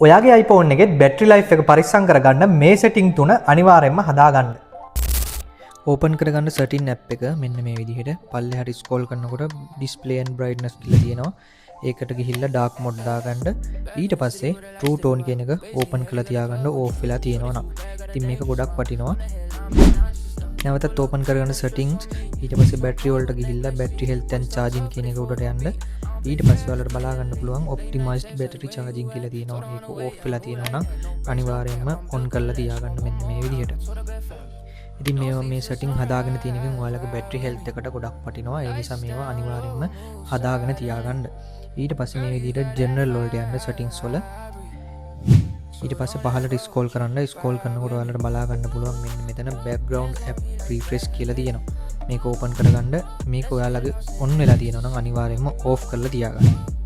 ඔයාගේ iPhone එකේ battery life එක පරිස්සම් කරගන්න මේ setting තුන අනිවාර්යයෙන්ම හදාගන්න. ඕපන් කරගන්න සර්ටින් ඇප් එක මෙන්න මේ විදිහට පල්ලෙහාට ස්ක්‍රෝල් කරනකොට display and brightness කියලා තියෙනවා. ඒකට ගිහිල්ලා dark mode දාගන්න. ඊට පස්සේ true tone කියන එක ඕපන් කරලා තියාගන්න off වෙලා තියෙනවා නම්. ඉතින් මේක ගොඩක් වටිනවා. නැවතත් ඕපන් කරගන්න settings. ඊට පස්සේ battery වලට ගිහිල්ලා battery health and charging කියන එක උඩට යන්න. ඊට පස්සේ ඔයාලට බලා ගන්න පුළුවන් optimized battery charging කියලා තියෙනවා. ඒක off වෙලා තියෙනවා නම් අනිවාර්යයෙන්ම on කරලා තියාගන්න මෙන්න මේ විදිහට. ඉතින් මේ setting හදාගෙන තියෙන එකෙන් ඔයාලගේ battery health එකට ගොඩක් වටිනවා. ඒ නිසා මේවා අනිවාර්යයෙන්ම හදාගෙන තියාගන්න. ඊට පස්සේ මේ විදිහට general වලට යන්න settings වල. ඊට පස්සේ පහළට scroll කරනකොට ඔයාලට බලා ගන්න පුළුවන් මෙන්න මෙතන background app refresh කියලා තියෙනවා. මේක open කරගන්න මේක ඔයාලගේ on වෙලා තියෙනවා නම් අනිවාර්යයෙන්ම off කරලා තියාගන්න.